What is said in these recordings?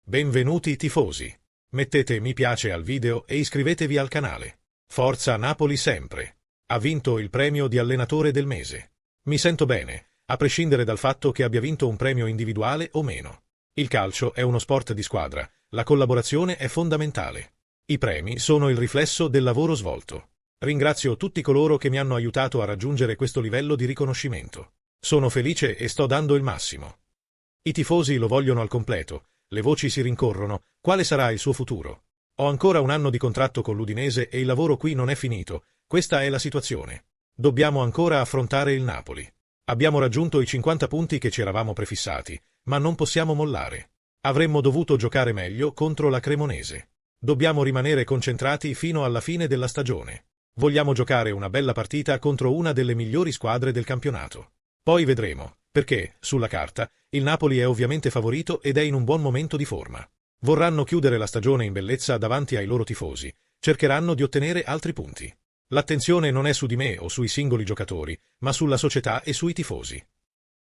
Benvenuti tifosi. Mettete mi piace al video e iscrivetevi al canale. Forza Napoli sempre. Ha vinto il premio di allenatore del mese. Mi sento bene, a prescindere dal fatto che abbia vinto un premio individuale o meno. Il calcio è uno sport di squadra, la collaborazione è fondamentale. I premi sono il riflesso del lavoro svolto. Ringrazio tutti coloro che mi hanno aiutato a raggiungere questo livello di riconoscimento. Sono felice e sto dando il massimo. I tifosi lo vogliono al completo, le voci si rincorrono, quale sarà il suo futuro? Ho ancora un anno di contratto con l'Udinese e il lavoro qui non è finito, questa è la situazione. Dobbiamo ancora affrontare il Napoli. Abbiamo raggiunto i 50 punti che ci eravamo prefissati, ma non possiamo mollare. Avremmo dovuto giocare meglio contro la Cremonese. Dobbiamo rimanere concentrati fino alla fine della stagione. Vogliamo giocare una bella partita contro una delle migliori squadre del campionato. Poi vedremo, perché, sulla carta, il Napoli è ovviamente favorito ed è in un buon momento di forma. Vorranno chiudere la stagione in bellezza davanti ai loro tifosi, cercheranno di ottenere altri punti. L'attenzione non è su di me o sui singoli giocatori, ma sulla società e sui tifosi.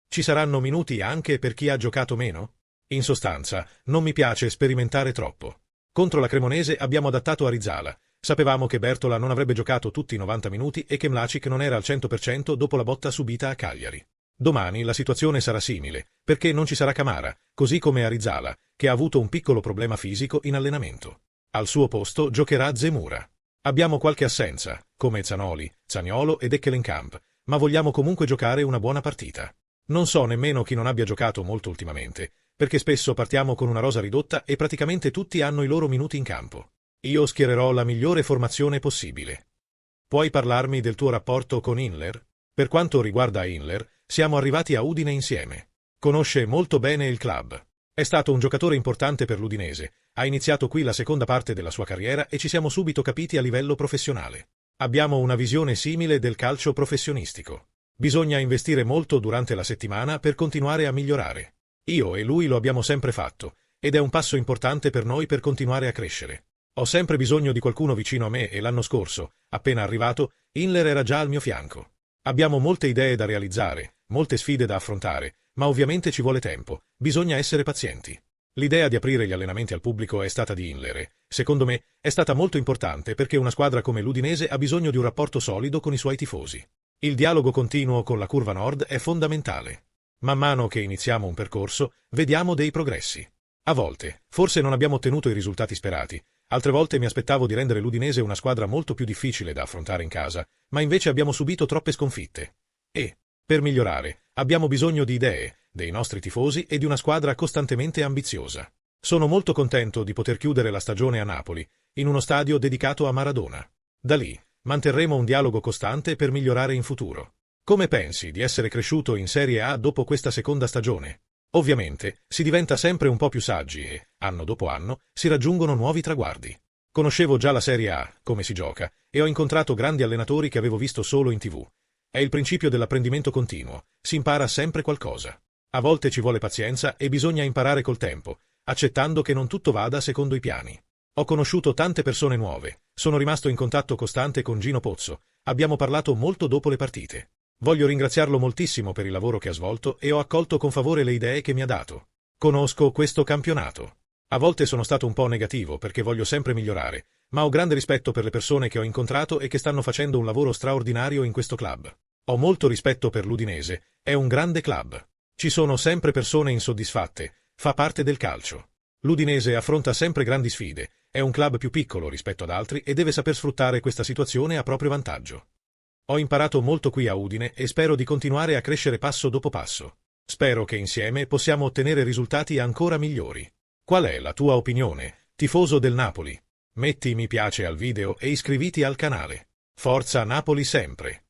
Ci saranno minuti anche per chi ha giocato meno? In sostanza, non mi piace sperimentare troppo. Contro la Cremonese abbiamo adattato Arizala. Sapevamo che Bertola non avrebbe giocato tutti i 90 minuti e che Mladić non era al 100% dopo la botta subita a Cagliari. Domani la situazione sarà simile, perché non ci sarà Camara, così come Arizala, che ha avuto un piccolo problema fisico in allenamento. Al suo posto giocherà Zemura. Abbiamo qualche assenza, come Zanoli, Zaniolo ed Ekkelenkamp, ma vogliamo comunque giocare una buona partita. Non so nemmeno chi non abbia giocato molto ultimamente, perché spesso partiamo con una rosa ridotta e praticamente tutti hanno i loro minuti in campo. Io schiererò la migliore formazione possibile. Puoi parlarmi del tuo rapporto con Inler? Per quanto riguarda Inler, siamo arrivati a Udine insieme. Conosce molto bene il club. È stato un giocatore importante per l'Udinese, ha iniziato qui la seconda parte della sua carriera e ci siamo subito capiti a livello professionale. Abbiamo una visione simile del calcio professionistico. Bisogna investire molto durante la settimana per continuare a migliorare. Io e lui lo abbiamo sempre fatto, ed è un passo importante per noi per continuare a crescere. Ho sempre bisogno di qualcuno vicino a me e l'anno scorso, appena arrivato, Inler era già al mio fianco. Abbiamo molte idee da realizzare, molte sfide da affrontare, ma ovviamente ci vuole tempo, bisogna essere pazienti. L'idea di aprire gli allenamenti al pubblico è stata di Inler e, secondo me, è stata molto importante perché una squadra come l'Udinese ha bisogno di un rapporto solido con i suoi tifosi. Il dialogo continuo con la curva nord è fondamentale. Man mano che iniziamo un percorso, vediamo dei progressi. A volte, forse non abbiamo ottenuto i risultati sperati, altre volte mi aspettavo di rendere l'Udinese una squadra molto più difficile da affrontare in casa, ma invece abbiamo subito troppe sconfitte. E, per migliorare, abbiamo bisogno di idee, dei nostri tifosi e di una squadra costantemente ambiziosa. Sono molto contento di poter chiudere la stagione a Napoli, in uno stadio dedicato a Maradona. Da lì, manterremo un dialogo costante per migliorare in futuro. Come pensi di essere cresciuto in Serie A dopo questa seconda stagione? Ovviamente, si diventa sempre un po' più saggi e, anno dopo anno, si raggiungono nuovi traguardi. Conoscevo già la Serie A, come si gioca, e ho incontrato grandi allenatori che avevo visto solo in TV. È il principio dell'apprendimento continuo, si impara sempre qualcosa. A volte ci vuole pazienza e bisogna imparare col tempo, accettando che non tutto vada secondo i piani. Ho conosciuto tante persone nuove, sono rimasto in contatto costante con Gino Pozzo, abbiamo parlato molto dopo le partite. Voglio ringraziarlo moltissimo per il lavoro che ha svolto e ho accolto con favore le idee che mi ha dato. Conosco questo campionato. A volte sono stato un po' negativo perché voglio sempre migliorare, ma ho grande rispetto per le persone che ho incontrato e che stanno facendo un lavoro straordinario in questo club. Ho molto rispetto per l'Udinese, è un grande club. Ci sono sempre persone insoddisfatte, fa parte del calcio. L'Udinese affronta sempre grandi sfide, è un club più piccolo rispetto ad altri e deve saper sfruttare questa situazione a proprio vantaggio. Ho imparato molto qui a Udine e spero di continuare a crescere passo dopo passo. Spero che insieme possiamo ottenere risultati ancora migliori. Qual è la tua opinione, tifoso del Napoli? Metti mi piace al video e iscriviti al canale. Forza Napoli sempre!